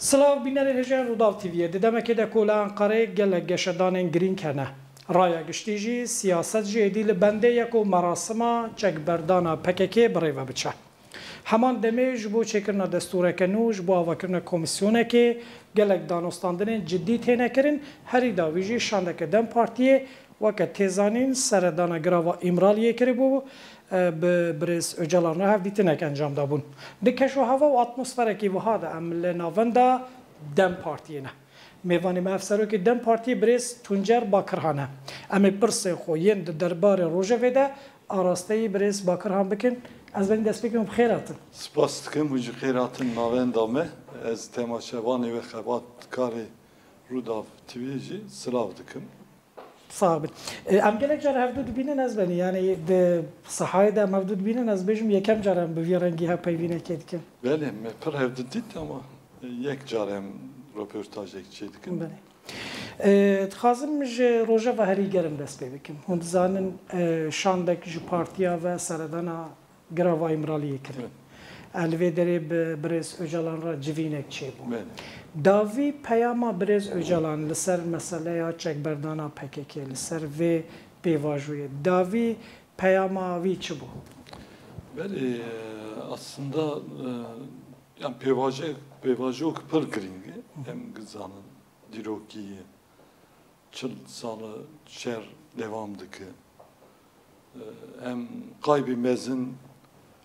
Slav bineri hejên Rûdaw TV'ye di demekê de ku li Enqereyê gelek geşedanên girîng hene. Raya giştî jî siyaset jî êdî li bendê ye ku merasima çekberdana PKK birêve biçe. Heman demê ji bo çêkirina destûreke nû ji bo avakirina komîsyonekê gelek danostandinên ciddî têne kirin, herî dawî jî şandeke Dem Partiyê weke têzanîn seredana girava Îmraliyê kiribû bi Birêz Öcalan re hevdîtinek encam dabûn. Di keşûheva û atmosferekî wiha de em li navenda Dem Partiyê ne. Mêvanê me Hevserokê Dem Partiyê Birêz Tuncer Bakirhan e. Em ê pirsên xwe yên di derbarê Rojevê de arasteyî Birêz Bakirhan bikin. Ez benî dest pêkêm bi xêr hatin. Spas dikim û ji xêr hatin navenda me. Ez temaşevanê ve xebatkarê Rûdaw TV jî silav dikim. Sağ bin. Em gelek car hevdû dibînin ez benî. Yani di sahayê de em hevdû dibînin ez bêjim yekem car em bi vî rengî hevpeyvînekê dikim. Belê me pir hevdî dît ama yek car em röportajek çê dikim. Belê. Dixwazim ji rojeva herî gerim dest pê bikim. Hûn dizanin şandek ji partiya ve seredana girava Îmraliyê kirin. Li vê derê bi Birêz Öcalan re civînek çêbû. Davî peyama Birêz Öcalan li ser meseleya çekberdana PKK li ser vê pêvajoyê davî peyama wî çi bû? Belê aslında yani pêvajok pir giring e. Em gizanin dîrokî çil salı şer devam dike. Em kaybî mezin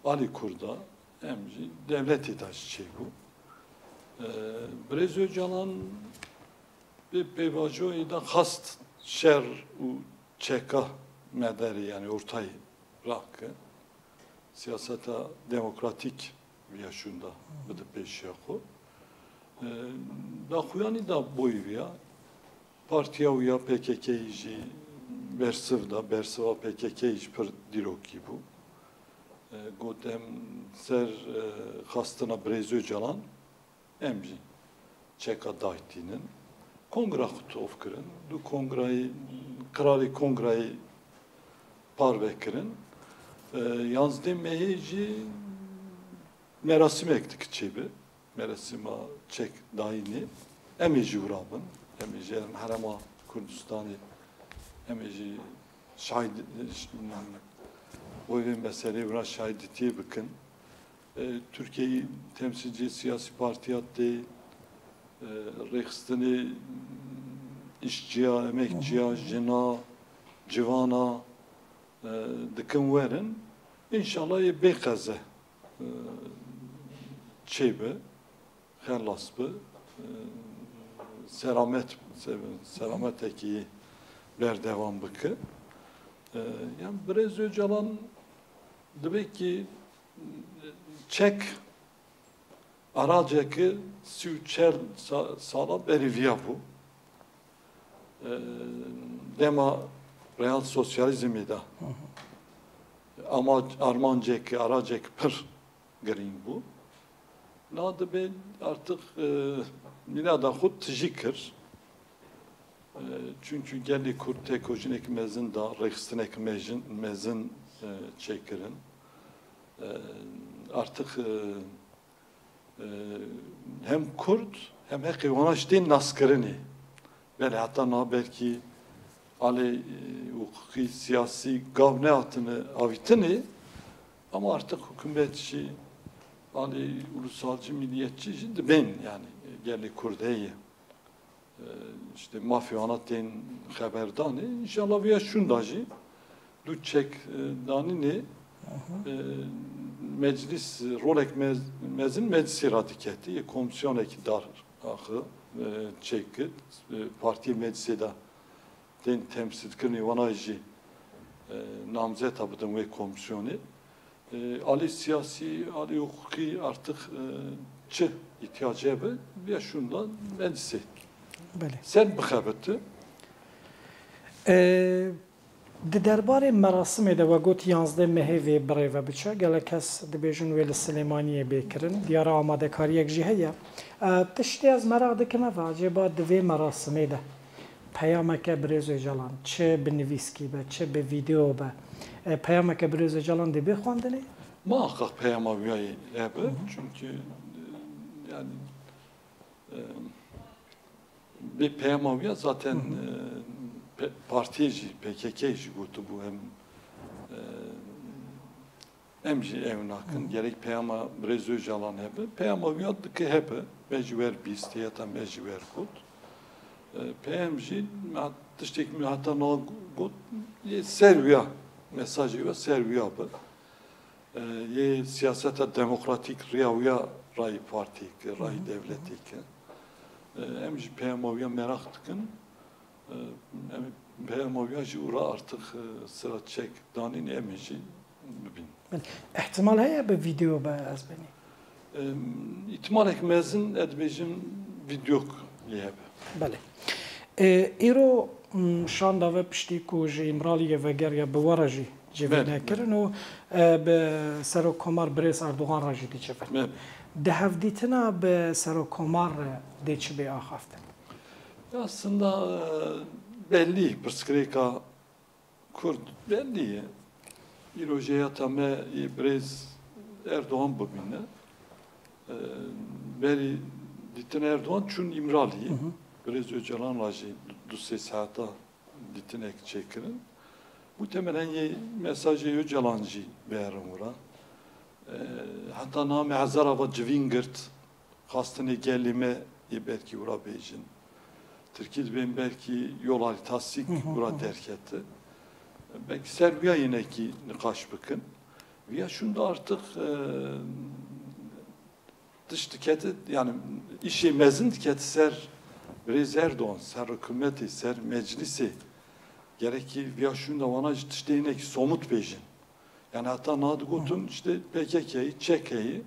Ali Kurda hem jî devletê taş çêbû. Birêz Öcalan bi pêvajoyê de xast şer û çeka mederî yani ortayê rakı siyaseta demokratik yaşında bide pêşiya xwe. Daxuyanî da boî ya partiya û ya PKK'yî jî bersiv da bersiva PKK'yî jî pir dîrokî bû. Gotem ser xastina Birêz Öcalan em jî çeka daytînin kongra xwe tov kirin. Du kongrayê qirarê kongrayê parve kirin. Yazdê mehê jî merasimek dike çêbe. Merasima çek dayînê em ê jî wira bin. Em ê jî Herêma Kurdistanê em ê jî şahid o meseleye wira şahidiyê bikin. Türkiye'yi temsilci siyasi partiyattê rêxistinê işçiya, emekçiya, jina, civana dikin werin. İnşallah bêqeze çêbe, xelas bi, selametekî berdevam bike. Yani Birêz Öcalan dibe ki çek araceki süçer sala beriviya bu. Dema real sosyalizmi da. Ama Armanceki araceki pir girin bu. Nadı ben artık yine da xut tijikir. Çünkü geldi Kürt tekocinek mezin da rexistinek mezin çekirin. Artık hem Kürt hem hekivanaştên naskirinê. Belê hatta belki alê hukuki siyasi gav nehatine avîtinê ama artık hükümet jî alê ulusalcı milliyetçi jî dibên yani gelê Kurdeyê. İşte mafyanatên xeberdanê inşallah veya şunda jî du çek danînê meclis rolek mezin meclisi radiketi komisyoneki dar axı çekit partiye meclisi de den temsil kirini vana jî namzet abidin ve komisyonu ali siyasi ali hukuki artık çi ihtiyacı be veya şundan meclisi. Sen bixebiti? Di derbarê merasimê de we got 11 mehê vê birêve biçe gelek kes dibêjin wê li Silêmaniyê bêkirin diyara amadekariyek jî heye tiştê ez merak dikim eva acêba di vê merasimê de peyameke Birêz Öcalan çi bi nivîskî be çi bi vîdeo be peyameke Birêz Öcalan dibê xwandinê? Muhakkak peyama üyeyi çünkü yani bir peyamaviya zaten partiyeci, PKK'ci gotu bu hem evnakın gerek peyama Brez Öcalan hebe, peyamaviya dıkı hebe, mecver biste ya da mecver gut. PMC tiştek mi hatta na gut serviya mesajı ve serviya bu. Ye siyasete demokratik riyaviya ray partik, ray devletik. Emci PMO'ya merak tıkın. PMO'ya jura artık sıra çek danin emici bin. İhtimal heye bir video be az beni. İhtimal ekmezin edbecim video yebe. Bale. İro şanda ve pişti ku ji İmraliye ve geriye bi waraji cevene kirin û bi Serokkomar Brez Erdoğan rajî dî cevene. De hevdîtina bi Serokkomar dê çi bê axaftin? Aslında belli, Pırskreka Kurd belli. İrojaya tame Brez Erdoğan bugüne. Beri ditin Erdoğan çün İmraliye. Brez Öcalan rajî du sê saata ditinek çekirin. Bu temelen mesajı Öcalan jî berin ura. Hatta name Hazarava Civingert hastane gelime belki ura bejin. Türkiye ben belki yol haritası ura terk etti. Belki Serbiya yine ki nikaş bakın. Ve şunda artık dış tüketi yani işi mezun tüketi ser Brez Erdoğan, ser hükümeti, ser meclisi gerek ki ya şunda vana işte yine ki somut bejin. Yani hatta Nadıgot'un işte PKK'yi, ÇK'yi,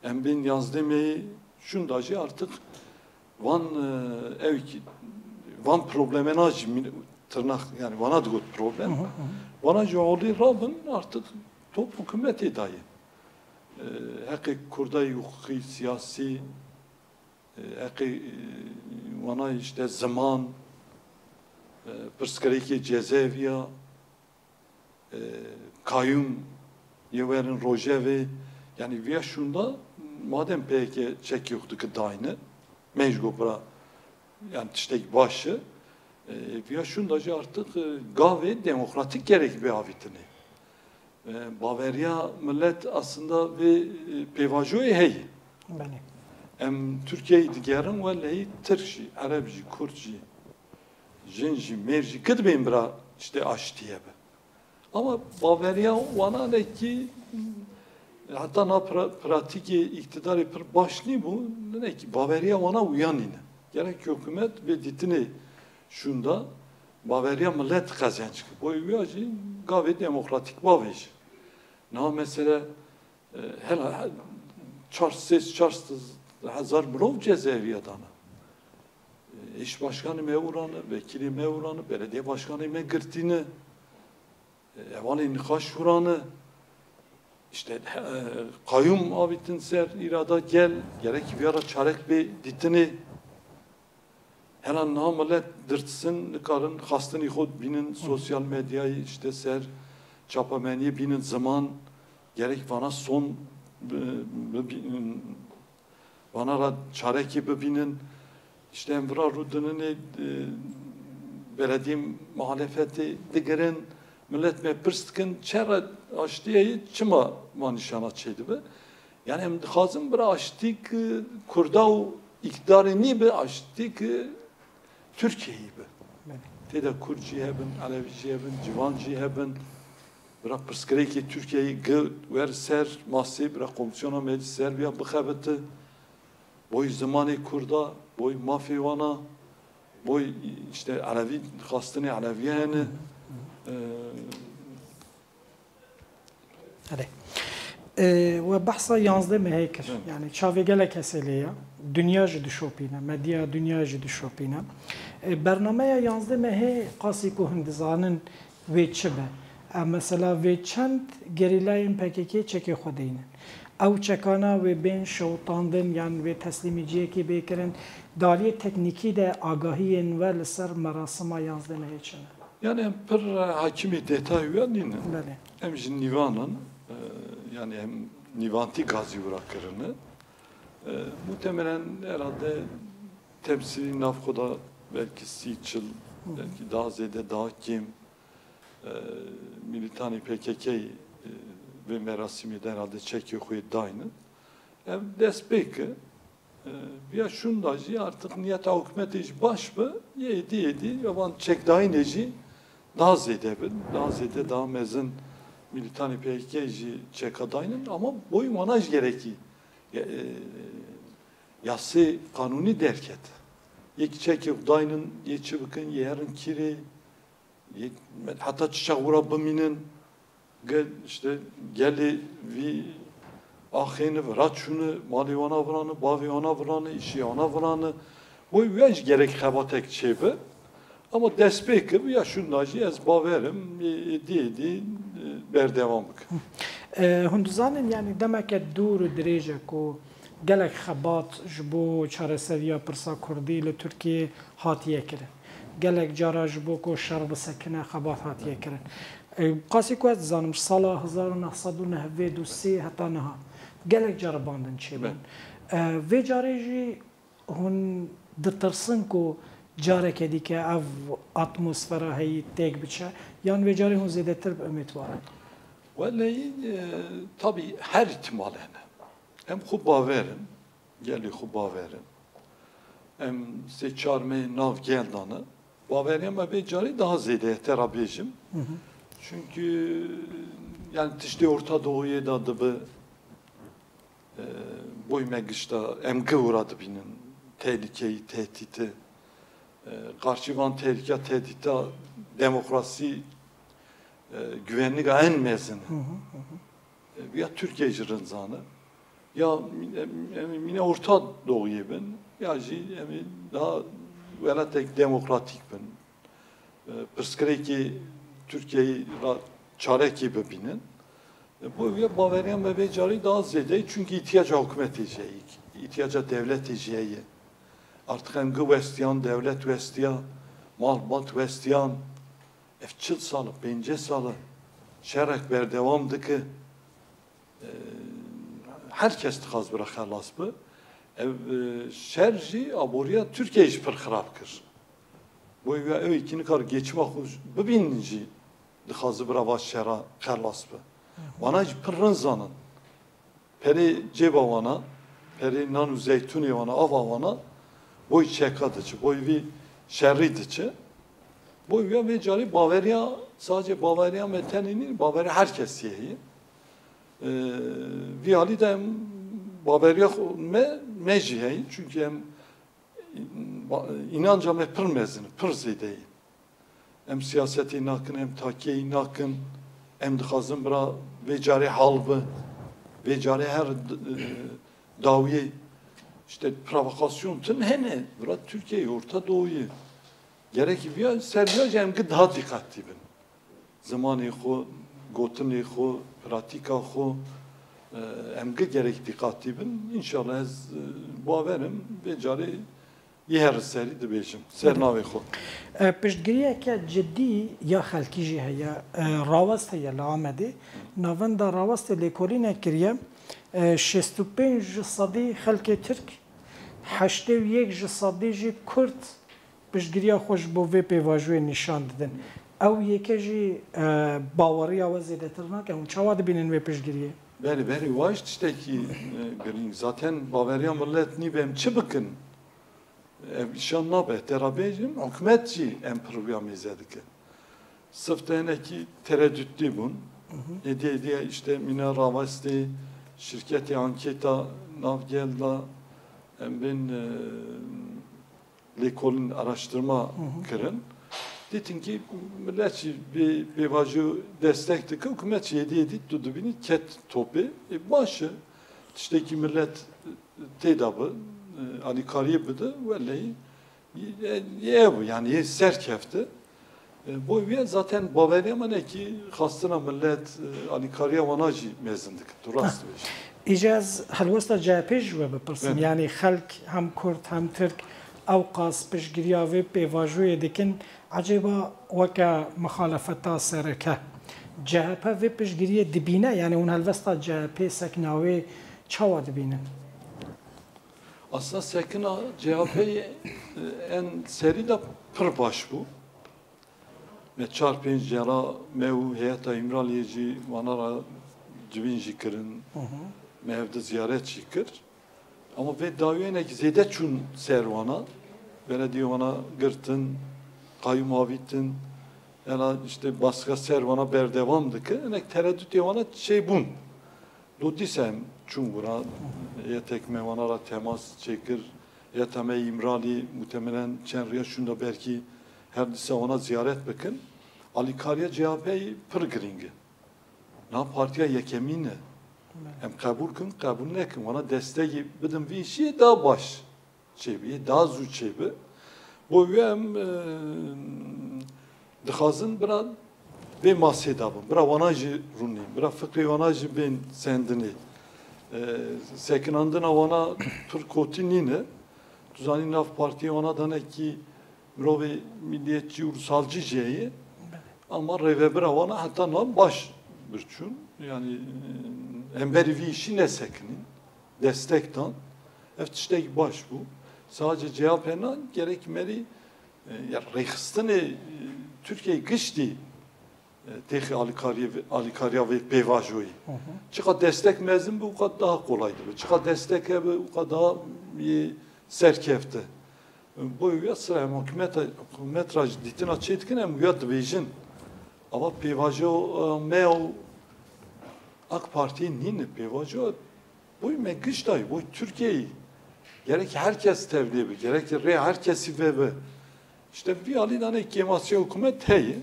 Embin Yazdeme'yi şundacı artık Van Van problemenaj tırnak yani Vanadıgot problem. Vanacı oğlu Rab'ın artık top hükümeti dahi. Hakkı Kurday hukuki siyasi hakkı Vana işte zaman Pırskareki cezaeviya kayyum yeverin Rojava yani veya şunda madem PKK çekiyordu ki dayını mecbura yani işte başı veya şundacı artık gave demokratik gerek bir avitini. Bavarya millet aslında ve pevajoy hey. Hem Türkiye'yi diğerin vallahi Türkçe, Arapçı, Kürtçe, Jinci, Merci kıdbeyin bira işte aştiye be. Ama Bavarya vana ne ki hatta na pratiki iktidarı bir başlı bu ne ki Bavarya vana uyan yine. Gerek hükümet ve ditini şunda Bavarya millet kazanç. Bu uyuyacı gayet demokratik bavej. Na mesela hele Charles Hazar Mrov cezaeviyadan. İş başkanı mevuranı, vekili mevuranı, belediye başkanı megirtini, evvali nikaş vuranı, işte kayyum abitin ser irada gel, gerek bir ara çarek bir ditini, hemen namalet dırtsın, karın hastını ihod binin sosyal medyayı işte ser, çapameniye binin zaman, gerek bana son bana çareki binin, işte emvra rudununu belediye muhalefeti digerin millet me pırstkın çera açtığı çıma manişana çeydi be. Yani hem hazım bira açtık Kurdav iktidarını be açtık Türkiye'yi be. Teda Kürtçi hebben, Alevici hebben, Civancı hebben. Bira pırskreki Türkiye'yi ver ser mahsi bira komisyona meclis Serbiya bıkabeti. Boy zamanı Kurda, boy mafyavana, boy işte Alevi kastını Aleviyene. Hadi. Ve bahsa yazdı mı heyker? Yani çave gelek eseliye, dünyacı düşopine, medya dünyacı düşopine. Bernameye yazdı mı hey qasi ku hindizanın ve çibe. Mesela ve çend gerilayın PKK çeki xudeynin. Ew çekana ve ben şewtandin yan ve teslimiciyekî bêkirin daliyê teknîkî de agahiyên ve li ser merasima yazdeme hêçine. Yani hem bir hakimi detay verdiğini, hem nivanın yani hem nivanti gazi uğraklarını Muhtemelen herhalde temsili nafkoda belki 8 yıl, belki daha ziyade daha kim militanı PKK ve merasimi de herhalde çekiyor kuyu dayını. Hem despeki ya şundacı artık niyet hükümet iş baş mı yedi yaban çek dayıneci daha ziyade daha mezun militanı PKK'ci çek adayının ama boy manaj gereki yası kanuni derket. Yek çek dayının yeçi bakın yarın kiri hatta çiçek uğrabımının işte geli vi ahini vrat şunu malivana vuranı, baviyana vuranı, işiyana vuranı bu yüz gerek habatek çebe ama despeki ya şundacı ez baverim dedi berdevamlık. Hunduzanın yani demek ki doğru derece ko gelek habat jbo çareseriya pırsa Kurdi ile Türkiye hatiye kirin. Gelek cara jbo ko şarb sekine habat hatiye kirin. Qasi ku ez zanım sala 1993 heta neha. Gelek cara bandın çeben. Ve careci hun ditersin ku care kedi ki ev atmosfera heyi tek biçe yan ve care hun zedetir ümit var. Vallahi tabii her ihtimaline. Hem xuba verin, geli xuba verin. Hem seçarme nav geldanı. Baveriyem ve cari daha ziyade terabiyecim. Çünkü yani işte Orta Doğu'ya da adı boy megişta emge uğradı binin tehlikeyi, tehditi. Karşıvan tehlike, tehditi demokrasi güvenlik en mezunu. Ya Türkiye rızanı ya yine Orta Doğu'ya ben ya daha böyle tek demokratik ben. Pıskıreki Türkiye'yi çare gibi binin. Bu ya Baveryan ve Becari daha ziyade çünkü ihtiyaca hükümet edeceği, ihtiyaca devlet edeceği. Artık hem gıvestiyan, devlet vestiyan, malbat vestiyan, efçil salı, bence salı, şerek berdevamdıkı herkes tıkaz bırakarlas bu. Şerci aborya Türkiye iş pır xirabkır. Bu ev ikini kar geçmek bu bininci tıkazı bırabaş şera xerlas bu. Bana pırrın zanın. Peri cebavana, peri nanu zeytuni vana, avavana boy çekadıcı, boy vi şerridici. Boy ve cari Bavarya sadece Bavarya metenini Bavarya herkes yeyi. Vi hali de Bavarya meciheyi çünkü hem inanca me pır mezini, pır zideyi. Hem siyaseti inakın, hem takiye inakın, hem dıkazın bira ve cari halbı, ve cari her daviye işte provokasyon tın hene bira Türkiye'yi, Orta Doğu'yu gerek bir seriyac hem ki daha dikkatli bin. Zamanı xo, gotunu xo, pratika xo hem ki gerek dikkatli bin. İnşallah ez baverim ve cari yer seri dibêjim. Ser navê xwe. Piştgiriyeke cidî ya xelkî jî heye rawest heye li Amedê. Navenda rawestê lêkolînê kiriye 65 ji sedî xelkê Tirk, 81 ji sedî jî Kurd piştgiriya xwe ji bo vê pêvajiyê nîşan didin. Ew yeke jî baweriya we zêdetir nake hûn çawa dibînin vê piştgiriyê? Berî waş tiştekî girîng. Zaten baveriya millet nîbem çi bikin? İşan nabe terabeycim hükümetçi em programı ki. Sıfteneki tereddütlü bun. Hediye işte Mina Ravasti şirketi anketa navgelda em ben lekolun araştırma kırın. Dedin ki milletçi bir vacı destekti ki hükümetçi hediye tuttu beni ket topi başı işte ki millet tedabı Ali Kariye bıdı vallahi bu yani serkefti. Bu ev zaten Bavarya mı ne ki hastana millet Ali Kariye vanacı mezindik. Durast beş. İcaz halvasta CHP'j ve bepirsin yani halk hem Kürt hem Türk avqas pişgiriya ve pevajoye dikin acaba vaka muhalefeta sereke CHP ve pişgiriye dibine yani un halvasta CHP seknawe çawa dibinin. Aslında Sekina CHP'yi en seri de pır baş bu. Ve çarpınç jara mev heyeta İmraliyeci manara cibin jikirin mevde ziyaret jikir. Ama ve daviyene ki zede çun servana belediye ona gırtın kayyum avitin yani işte başka servana berdevamdı ki enek tereddüt yavana şey bun. Dudisem çungura yetek mevanara temas çekir yeteme İmrali muhtemelen çenriye şunda belki her dise ona ziyaret bakın. Ali Kariye CHP'yi pırgringi. Na partiye yekemine. Hem kabul kın, kabul ne kın. Ona desteği bidim bir işi daha baş çebi, daha zu çebi. Bu hem dixazın bira ve mahsedabım. Bira vanajı runayım. Bira fıkri vanajı ben sendini. Sekinandına vana Türk kotinine. Tuzani Naf Partiye ona da ne ki Mirovi milliyetçi ursalcı ceyi. Ama revebra vana hatta nam baş birçun. Yani emberi vi işi ne sekinin. Destekten. Eftişteki baş bu. Sadece CHP'nin gerekmeli ya Reichstan'ı Türkiye'yi gıştı tehi Ali Kariya ve Bevajo'yu. Çıka destek mezun bu kadar daha kolaydı. Çıka destek bu kadar daha serkefti. Bu ya sıra hükümet raj ditin açıydıkın hem ya dvejin. Ama Bevajo meo AK Parti'nin nini Bevajo bu megıştay bu Türkiye'yi gerek herkes tevlibi, gerek herkesi ve işte bir alidan eklemasyon hükümet heyi.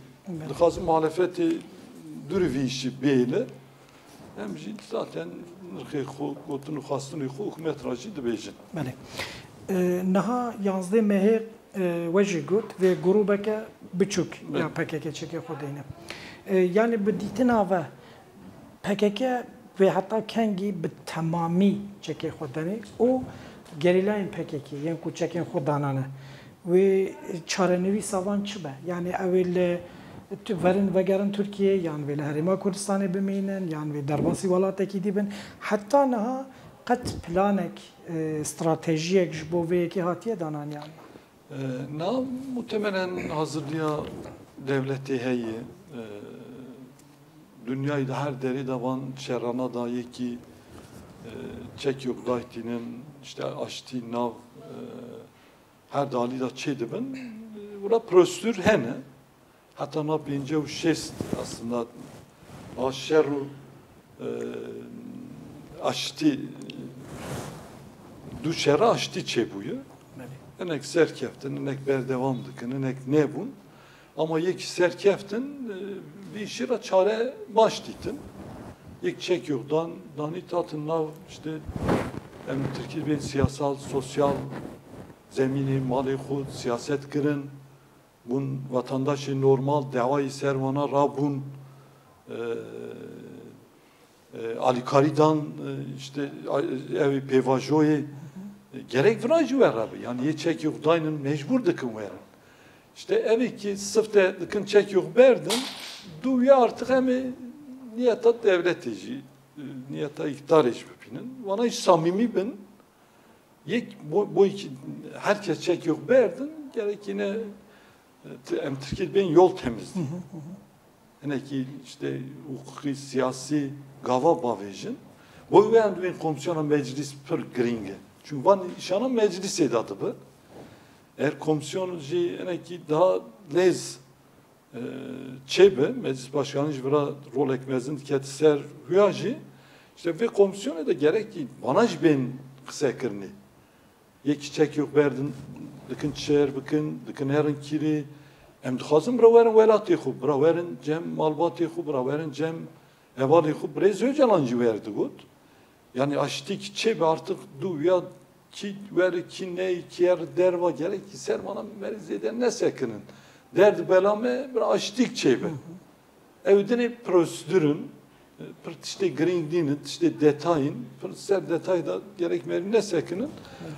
Dikazı muhalefeti dürüvi işi beyle. Hem zaten nırkı khastını hükümet racıydı bejin. Bale. Naha yazdı mehe vajı gut ve grubeke biçuk ya PKK çeki xodeyne. Yani bu ditin ava PKK ve hatta kengi bir tamami çeki xodeyne o gerilayın PKK yani ku çekin xodanane ve çarenevi savan çıbe yani evvel verin vegerin Türkiye yani ve Herima Kürdistan'ı bimeynen yani ve derbasi velateki dibin hatta naha kat planek stratejiyek jbo ve ki hatiye danan yani. Na muhtemelen hazırlığa devleti heyi dünyayı da her deri davan şerana dahi ki çek yok daytinin işte açtı nav her dali da çedibin bura prosedür hene hatta ne yapınca o şest aslında aşeru açtı düşere açtı çebuyu enek serkeftin enek berdevamdıkın enek ne bun ama yek serkeftin bir işire çare başlıktın yek çek yoktan dani tatınla işte hem Türkiye bir siyasal sosyal zemini mali xud siyaset kırın bun vatandaşı normal devayı servana rabun Ali Kari'dan işte evi pevajoyi gerek virajı ver abi yani ye çek yok dayının mecbur dıkın verin işte evi ki sıfte dıkın çek yok verdin duya artık hem niyata devletici niyata iktidar eşbipinin bana hiç samimi ben yek bu iki herkes çek yok verdin gerek yine Türkiye ben yol temizdi. Yani ki işte hukuki siyasi gava bavejin bu ve ben komisyona meclis per gringe. Çünkü van işana meclis edadı bu. Eğer komisyoncu yani ki daha lez çebe meclis başkanı jibra rol ekmezin ketiser hüyacı işte ve komisyona da gerek ki banaj ben kısa kırni. Yeki çek yok verdin dıkın çer bıkın dıkın herin kiri em dixwazim birawerin welatê xwe birawerin cem malbatê xwe birawerin cem hevalê xwe birêz Öcalan jî werdigot yani aştî ki çêbe artık du ya ki weri ki ney ki yer derva gerek ki sermana merizêde ne sekinin derdi belame bir aştîk çêbe evdini prosedürün işte green dinin işte detayın ser detay da gerek ne sekinin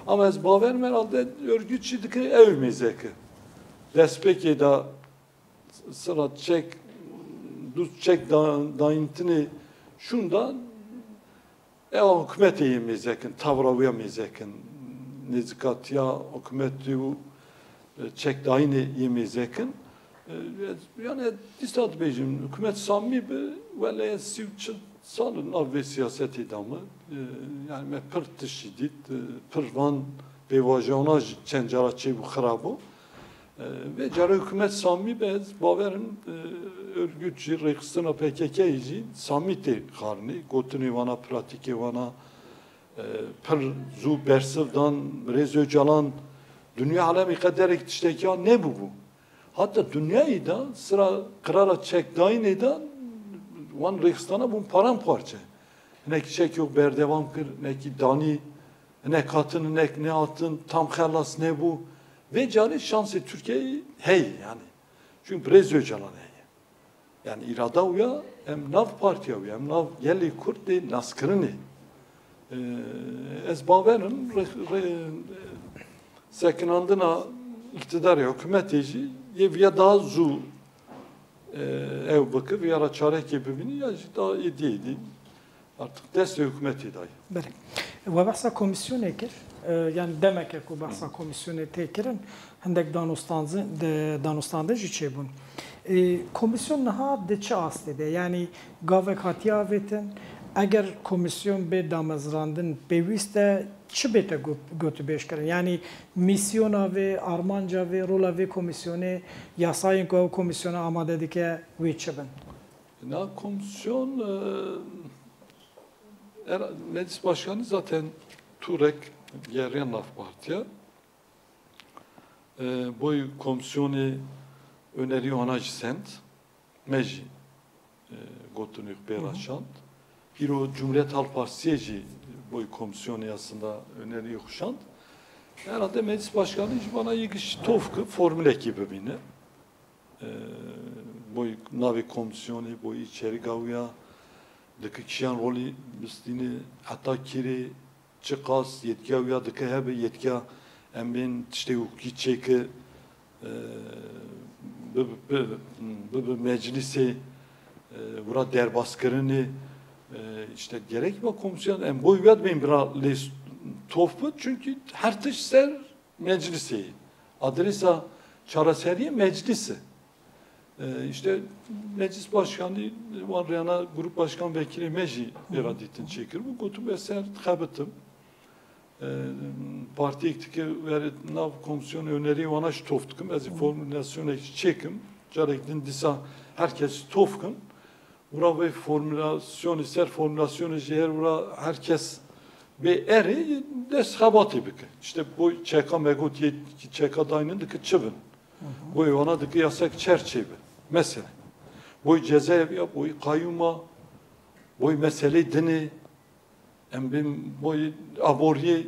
ama ez baver herhalde örgütçü dike ev mezeki Despeki da sıra çek düz çek dayıntını şundan hükümet yemeyezekin, tavra uyameyezekin nezikatiya hükümeti u çek dayını yemezekin yani istat bejim hükümet samimi bir vele sivçi salın avve siyaseti damı yani me pır tişidit pır van bevajana çencara çe bu xarabo ve cara hükümet samimi bez baverin örgütçü reksina PKK'yi samimi karni gotuni vana pratike vana pır zu bersivdan rezo calan dünya alemi kadar iktişteki ne bu? Hatta dünyayı da sıra kırara çek dayını da van Reichstag'a bu paramparça. Ne ki çek yok berdevam kır, ne ki dani, ne katın, ne atın, tam xerlas ne bu. Ve cari şansı Türkiye'yi hey yani. Çünkü Brezilya calan hey. Yani irada uya hem nav partiya uya hem nav yerli Kürt de naskırını. Ez baverim sekinandına iktidar hükümetici ya daha zu ev bakıp ya çare gibi ya daha idiydi. Artık deste hükümeti dahi. Beri. Ve bahsa komisyon ekir. Yani demek ki bahsa komisyonu tekirin. Hendek danostanda jiçe bun. Komisyon naha de çe aslede. Yani gavek hatiya vetin. Eğer komisyon be damezrandın peviste çi bete götü beş kere. Yani misyona ve armanca ve rola ve komisyonu yasayın ko komisyona amade dike ve çeben. Na komisyon meclis başkanı zaten Turek Yeryan Laf Partiya. Boy komisyonu öneriyor anacı sent. Meji gotunuk beraşant. Hiro Cumhuriyet Halk Partisi'ci boy komisyonu aslında öneriyor kuşant. Herhalde meclis başkanı bana yıkış tofku formüle gibi bine. Boy navi komisyonu, boy içeri gavya, dıkı kişiyan rolü müstini hatta kiri çıkas yetkiya dıkı hebe yetkiya emin işte hukuki çeki bu meclisi bura derbaskırını işte gerek mi komisyon en boy vermeyin biraz tofbu çünkü her tişser meclisi adresa çaraseriye meclisi işte meclis başkanı var yana grup başkan vekili mecli iraditin çekir bu kutup eser tıkabetim parti iktiki ve nav komisyonu öneriyi ona şu toftukum ez formülasyonu çekim carektin disa herkes tofkun bura ve formülasyon ister formülasyonu ciğer bura herkes bir eri deshabatı bir işte bu çeka megot çeka daynın dıkı çıbın bu ona dıkı yasak çerçeve mesela bu cezaevi bu kayyuma bu mesele dini embim bu aboriye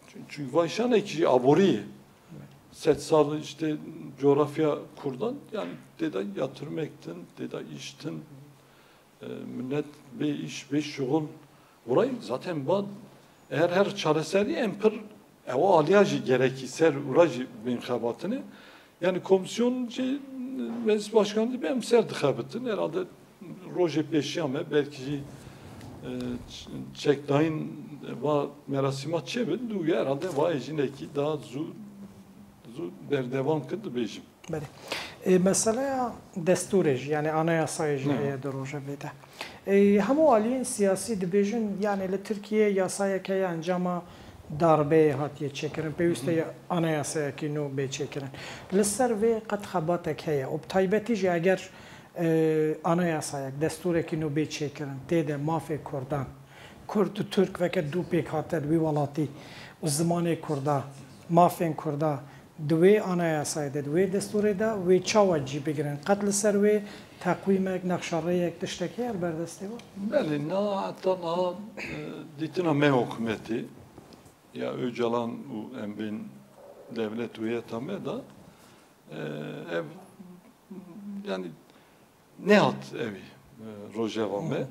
çünkü vayşan ekşi aboriye setsal işte coğrafya kurdan yani deda yatırmaktan deda iştin millet bir iş bir şugul burayı zaten bad eğer her çareseri empir o aliyacı gerekirse uracı binkabatını yani komisyon meclis başkanı ben ser dıkabetin herhalde roje peşiyame belki çekdayın va merasimat çebin duya herhalde va ejindeki daha zu berdevam kıdı bejim. Mesela desturej yani anayasayı de roje vede. Hamu aliyen siyasi dibejin yani le Türkiye yasaya ki ancama darbe hatiye çekirin peyüste anayasaya ki no be çekirin. Lisser ve kat xabatek heye. Ob taybetici eğer anayasaya desture ki no be çekirin. Tede mafe Kurdan. Kürt Türk ve ke du pek hatet vi valati. O zamanı Kurda mafen Kurda دوی آنایسای داد دوی دستوری دا وی چاوجی بگیرن قتل سر وی تقویم یک نقشه یک تشتکی بردستی بود. بله نه hatta na ditina me hükümeti ya Öcalan u embin devlet üyetame da ev yani ne at evi rojevame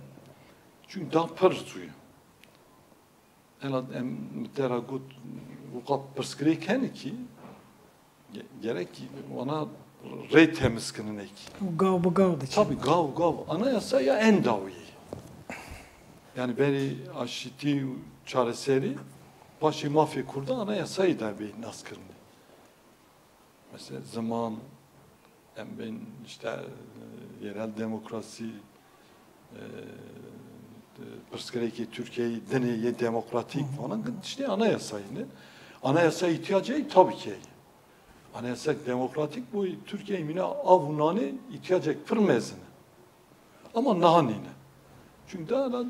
çünkü da pır suyu. Elad em teragut bu kap perskriken ki gerek ki ona rey temizkinin ek. Gav bu gav da. Tabii gav. Anayasa ya en davi. Yani beni aşiti çareseri Paşa mafya kurdu anayasayı da bir naskırını. Mesela zaman hem ben işte yerel demokrasi pırskereki Türkiye'yi deneye demokratik falan işte anayasayını anayasa ihtiyacı tabii ki. Anayasa demokratik bu Türkiye mine avunanı ihtiyacı pırmezini. Ama nahanine. Çünkü daha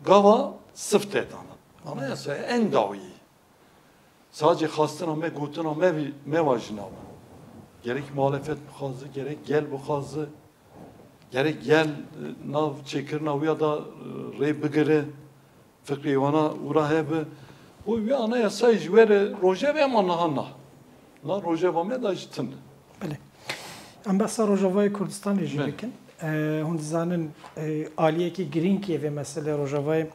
gava sıft edan. Anayasaya en davi. Sadece hastana gotuna mevajına var. Gerek muhalefet bu kazı, gerek gel bu kazı, gerek gel nav çekir nav ya da rey bigire fikri vana ura hebe. Bu bir anayasa jvere roje ve manahana. La roje vame da jtin. Bele. Ambassador Rojavayê Kurdistanê jî dikin. Hûn dizanin aliyekî girînkê vê mesele Rojavayê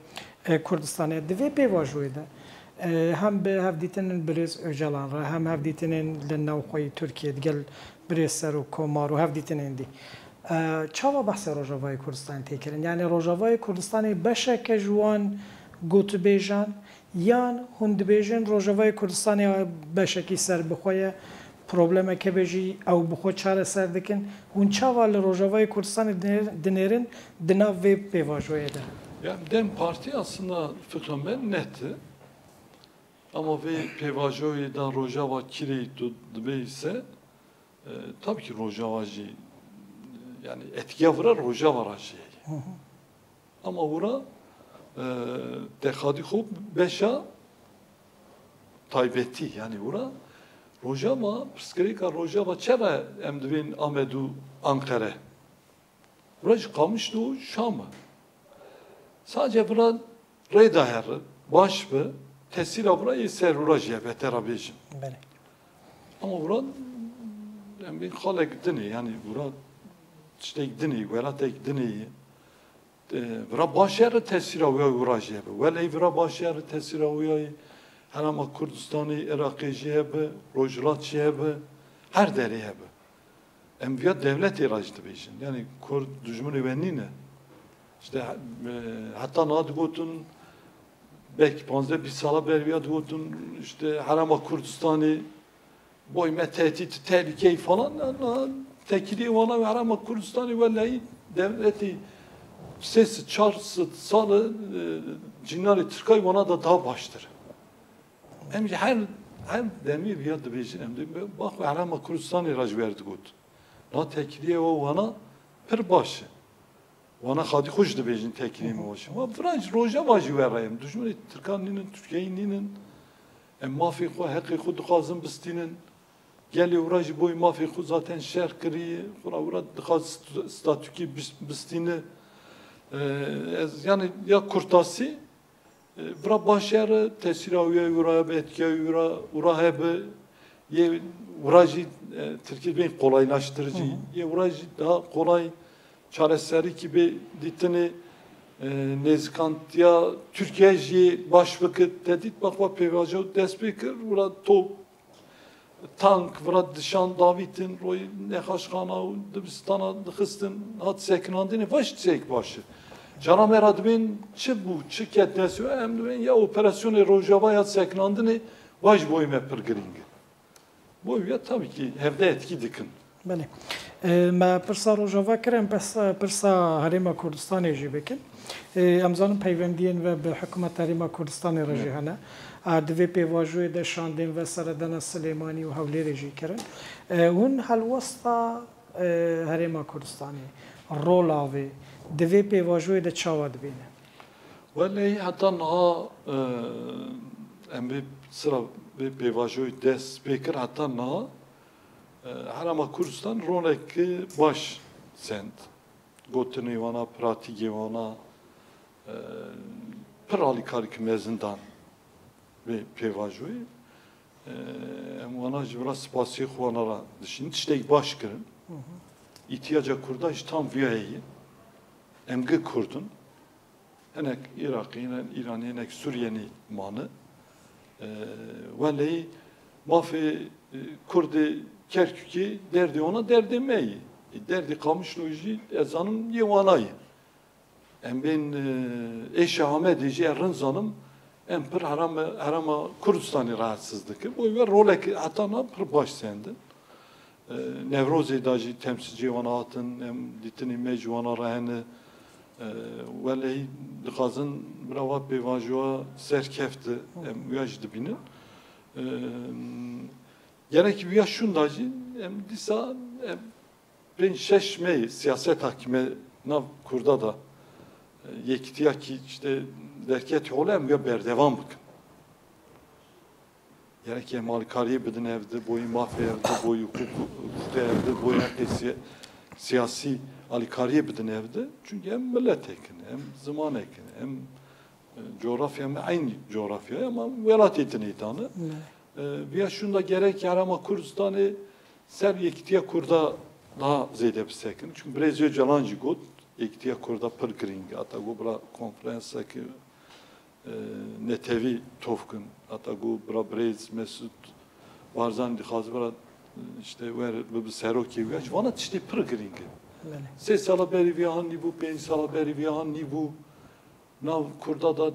Kurdistanê di vê pêvajoyê de hem bi hevdîtinên Birêz Öcalan re hem hevdîtinên li navxweyî Tirkiyê digel Birêz Ser û Komar û hevdîtinên dî. Çawa behsa Rojavayê Kurdistanê tê kirin? Yani Rojavayê Kurdistanê beşeke ji wan gotûbêjan yan hûn dibêjin Rojavayê Kurdistanê beşekî serbixwe ye problemeke bêjî ew bi xwe çareser dikin. Hûn çawa li Rojavayê Kurdistanê dinêrin di nav vê pêvajoyê de? Yani Dem Parti aslında fikrim ben netti. Ama ve pevajoyu da Rojava kireyi dibe ise tabii ki Rojavacı yani etkiye vurar Rojava şey. Ama vura dekadi xub beşa taybeti yani vura Rojava psikolojik Rojava çeve emdivin Amedu Ankara. Burası kalmıştı o Şam'a. Sadece bura redaher baş ve tesira burayı serurajiye beterabejim. Ama bura yani bir halek dini yani bura işte dini velatek dini bura başarı tesira ve urajiye be. Veli bura başarı tesira ve Herama Kurdistan'ı Irak'ıjiye be, Rojlatçıya be, her dereye be. Enviya devlet iracıdı bejin. Yani Kurd düşmanı venine. İşte hatta nadı gotun belki panzde bir sala berviya gotun işte Herama Kurdistan'ı boyma tehdit, tehlikeyi falan tekili ona ve Herama Kurdistan'ı vallahi devleti sesi, çarşı, salı cinari Türkay ona da daha baştır. Hem her demir bir yadı bejin hem de bak ve Herama Kurdistan'ı iracı verdi got. Na tekiliye o ona per başı. Vana hadi hoş da bejin tekliğimi hoşum. Ama Fransa Rojava verayım. Düşmanı Türkan'ın, Türkiye'nin mafi xo hakkı xo dukazın bistinin geli uğraşı boy mafi xo zaten şer kri ura dukaz statüki bistini yani ya kurtasi bura başarı tesiraviye ura betkiye ura hebe ye uğraşı Türkiye'nin kolaylaştırıcı ye uğraşı daha kolay çareseri gibi ditini nezikantiya Türkiye'yi başvakit dedit bakva pevajo despekir vura top tank vura dışan David'in roy nehaşkana Dibistana dıxıstin hat seknandini baş tsek başı. Canam eradbin çi bu çi ketnesi emdüven ya operasyonu Rojava ya seknandini baş boyme pergiringi. Bu ya tabii ki hevde etki dikin. Bele. ما پرسا روجاوا کرن پس پرسا هریما کردستان جی بکن امزان پیوندین و به حکومت هریما کردستان رجی هنه دوی پیواجوی ده شاندین و سردان سلیمانی و حولی رجی کرن هون هل وسطا هریما کردستانی رولاوی دوی پیواجوی ده چاواد بینه ولی حتی نها امی sıra پیواجوی دست بکر حتی نها Herama Kurdistan roneki baş sent. Gotini vana, pratigi vana, prali karik mezindan ve pevajoy. Vana jvra spasiye xuanara dışın. İşte baş kirin. İhtiyaca kurda iş tam viyeyi. Emgi kurdun. Henek Irak'ı, İran'ı, henek Suriye'ni manı. Veli mafi Kurdi Kerkük'ü derdi ona derdi meyi. Derdi kamışloji ezanın yevanayı. Ben eşi Ahmet Eci Errinzan'ım em pır herama Kurdistan'ı rahatsızlıkı. Bu ve roleki hatta na pır baş sendin. Nevrozê da jî temsilcî wan hatin, em dîtinê me ji wan re hene welehî dixwazin mirava pêvajoya serkefti em wiya jî dibînin. Gerek wiya şûn da jî em dîsa em 5-6 mey siyaset hakime nav Kurda da yekîtiya ki işte derket hole em wiya berdevam bikin. Gerek malkariye bidin evde, boyu mafya evde, boyu hukuk evde, boyu herkesi siyasi alikariye bidin evde. Çünkü hem millet ekin, hem zaman ekin, hem coğrafya, hem aynı coğrafya ama velat etin itanı. Veya şunda gerek yarama Kurdistan'ı ser yektiye kurda daha zeyde bir sekin. Çünkü Brezilya calancı god, yektiye kurda pır gring. Hatta bu bura konferansa ki netevi tofkun hatta bu Brez Mesut Barzan dixaz bera işte ver bu seroki ve vana işte programming. Se sala beri vihan ni bu 5 sala beri vihan ni bu nav kurda da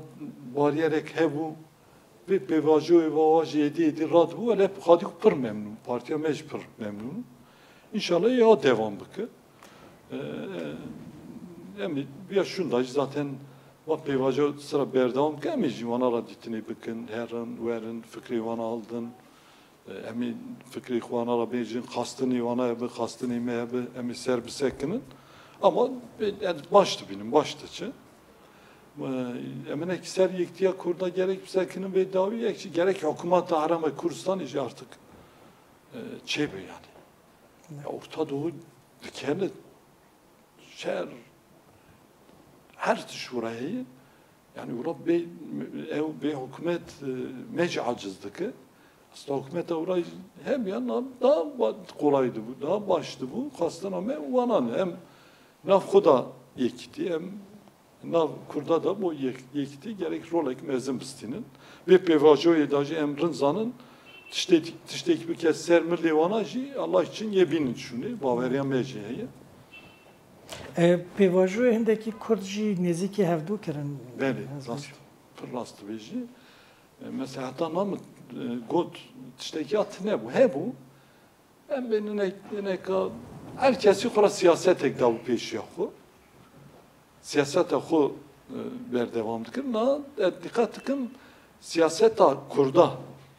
bariyerek hevu ve pevajo ve vaje yedi rad bu ve hep hadik pır memnun. Partiya mecbur memnun. İnşallah ya devam bıkı. Yani bir şunda zaten va pevajo sıra berdavam kemeci vana raditini bıkın herın verin fikri vana aldın emi fikri vana rabecin kastını vana ebi kastını me ebi emi serbisekinin ama baştı benim baştıcı emine kiser yektiya kurda gerek bisekinin ve davi ekşi gerek hükümete harama Kurdistan işi artık çebe yani ya Orta Doğu dikeni şer her şurayı yani Avrupa bey hükümet mec acizdi aslında hükümet orayı hem yana daha kolaydı bu daha baştı bu kastan ama vanan hem nafkoda yekti hem nav kurda da bu yekti gerek rolek mezim bistinin ve pevajoya da emrin zanın tişteki bir kez sermirli vanajı Allah için yebinin şunu baveriya meciyeyi Pêvajoyê hindekî Kurd jî nêzîkî hevdû kirin. Belê, rast, pir rast dibêjî. Mesela heta namit got tiştekî hat nebû, hebû. Em bê neka herkesî xwe siyasetek da bû pêşiya xwe. Siyaseta xwe berdevam dikirin, na dikkat dikin siyaseta Kurda,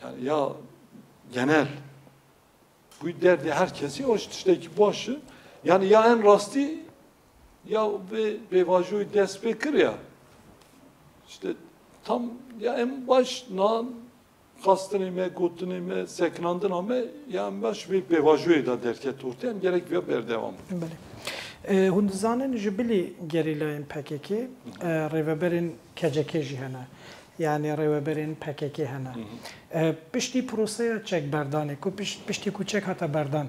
yani ya genel bu derdi herkesi o tiştekî başı, yani ya en rastî ya ve bevajoyu dest bekir ya işte tam ya en baş nan kastını me gotunu me seknandın ama ya en baş ve bevajoyu da derket ortaya gerek ve berdevam. Bele. Hundizanen jibili gerilayın PKK reveberin KCK jihana. Yani reveberin PKK hana. Pişti prosaya çek berdanı ku pişti ku çek hata berdan.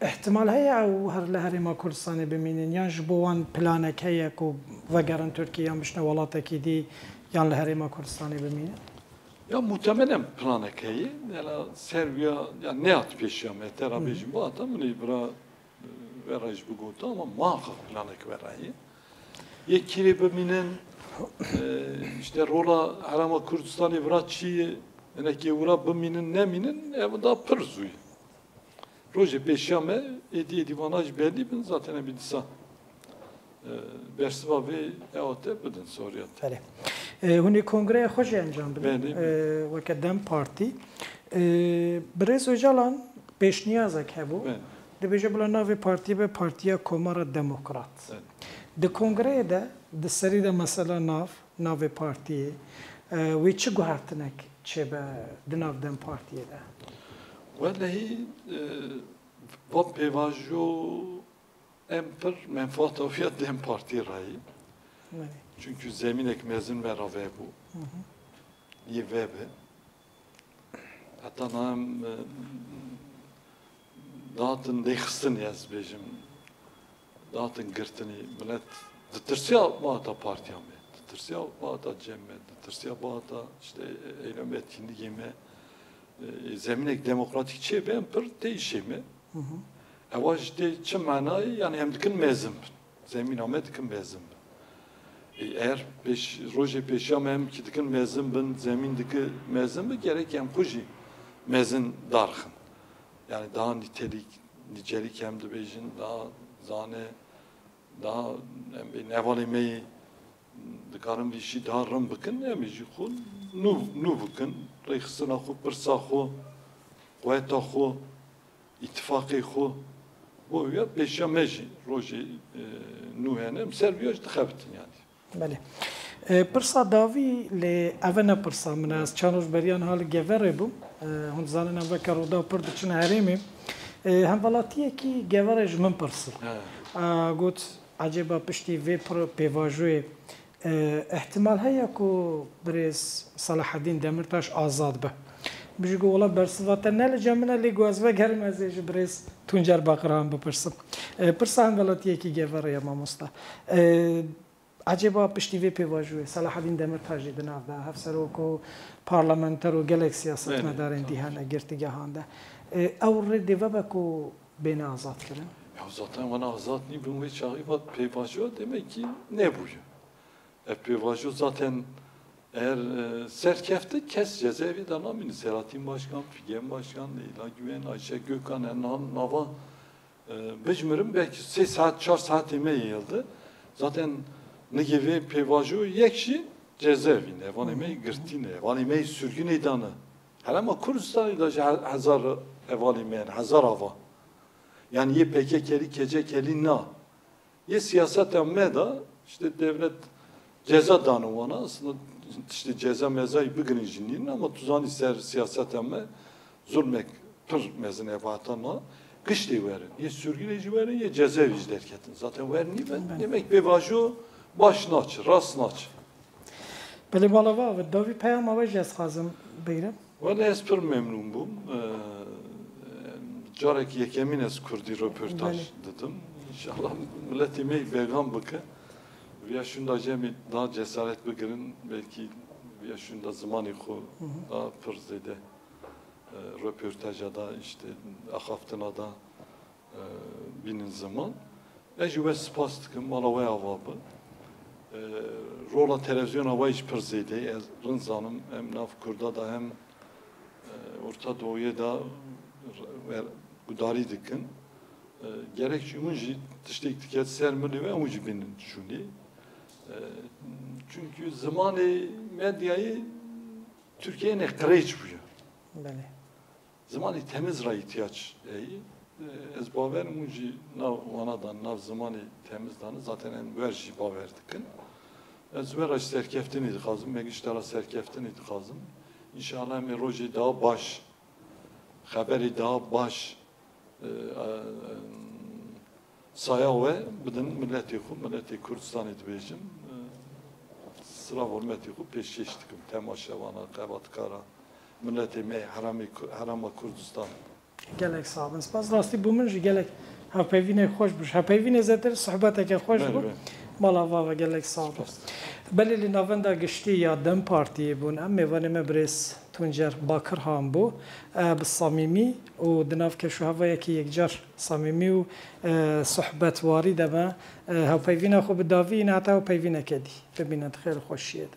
احتمال هيا او هر لهرما كردستاني بمينين يان جبوان بلانك هيا كو وگرن تركيا مشنا ولاتكي دي يان لهرما كردستاني بمينين Ya muhtemelen planek heyi, yani Serbiya, yani ne at peşiyam, terabejim bu atam, bunu bura veraj bu gota ama muhakkak planek verayi. Yekiri biminin işte rola harama Kurdistan'ı vraçiyi, yani ki ura biminin neminin evda pırzuy. Roje peşiyame edi vanaj belli bin zaten bir disa. Bersiva ve eote bidin Suriye. Bele. Huni kongreye hoş enjam bidin. Vekadem parti. Brez Öcalan peşniyazek hebu. Dibêje bila navê partiyê be Partiya Komara Demokrat. Di kongreyê de di serî de mesela navê partiyê wê çi guhertinek çêbe di nav dem partiyê de? Vallahi va pevajo em pir menfaata fiyat dem parti rayı. Çünkü zeminek mezun ve rave bu. Ye vebe. Hatta nam dağıtın değişsin yaz bejim. Dağıtın gırtını millet dıtırsya bağda partiyame. Dıtırsya bağda cemme. Dıtırsya bağda işte eylem etkinliğime. Zeminek demokratik çe ben pır değişimi. Evaj de çi manayı yani hem dikin mezim. Zemin amet dikin mezim. eğer roje peşam hem ki dikin mezun bin zemindeki mezun bir gerek hem kuji mezun darxın. Yani daha nicelik hem de bejin daha zane daha nevalemeyi dikarim bir şey daha rım bakın ne mi jikun nu bakın reyxsına xu pırsa xu kuvveta xu ittifakı xu bu ya peşam meji roje nu henem serviyoj dıxabitin yani. بله پرسا داوی لی اونا پرسا من از چانوش بریان حال گوره بوم هون زانن هم وکر دا پرد چون هریمی هم ولاتیه کی گوره جمن پرسل گوت عجبا پشتی وی پر پیواجوی احتمال هیا کو برز صلاح الدین دمرتاش آزاد به بيجي والله برسوات نال جمنا اللي جواز وجرم ازيج بريس تونجر باقران بپرسم پرسان ولاتیه کی گوره یا ماموستا عجبا پشتی وی پیواجوی صلاح الدین دمرتاجی دناف ده هفسروکو پارلمانتر و گلک سیاست مدارن دیهان گرتگاه هانده او ردی و بکو بین آزاد کردن Ya zaten bana azat ni bu ve çağıbat peyvacı demek ki ne bu? Peyvacı zaten eğer serkefte kes cezaevi danamini Selahattin Başkan, Figen Başkan, Leyla Güven, Ayşe Gökhan, Enhan, Nava becmerim belki 3 saat 4 saat yemeği yıldı. Zaten ne gibi peyvacı yekşi cezaevinde, van emeği gırtine, van emeği sürgün idanı. Her ama Kürdistan'da hazar evalimeyen, hazar hava. Yani ye PKK'li, KCK'li na. Ye siyaset emme da işte devlet ceza danıvana aslında işte ceza mezayı bugün jinnin ama tuzan ister siyaset emme zulmek pır mezine vatanla kış verin. Ye sürgün verin ye ceza vicderketin. Zaten verin ben demek peyvacı başını aç, rastını aç. Beli balava ve davi peyam avacağız kazım beyrem. Valla espir memnun bum. Carek yekemin ez Kurdi röportaj dedim. İnşallah millet emeği beğen bakı. Bir yaşında cemi daha cesaret bıgırın belki bir yaşında zamanı ko daha pırzede röportaja da işte ahaftına da binin zaman. Ecüve spastıkım malavaya avabı. Rola televizyon hava hiç pırzede. Rınzanım hem Nafkur'da da hem Orta Doğu'ya da gudari dikin. Gerek çünkü işte etiket sermeli ve ucu binin şuni. Çünkü zamanı medyayı Türkiye'nin ekreç buyor. Zamanı temiz ra ihtiyaç. Ez baverim ucu vanadan nav zamanı temizdanı zaten en verji baverdikin. Ez veraj serkeftin idi kazım, megiştara serkeftin idi kazım. İnşallah emeroji daha baş, haberi daha baş saya ve bidin milleti Kürdistan edibecim sıra hürmeti ku peşkeştikim temaşavana kabatkara milleti me harama Kürdistan. Gelek sabın. Spas rasti bu minji gelek hapevine hoş buş. Hapevine zaten sohbeteke hoş bu. Malava ve gelek sabın. Belli navenda geçti ya Dem Partiye bun em mevaneme bres Tuncer Bakır ham bu. Bu samimi o dinav ke şu havaya ki yekcar samimi o sohbet wari deme. Hapevine xo bedavi ne hatta hapevine kedi. Bebinat xeyr hoşiyede.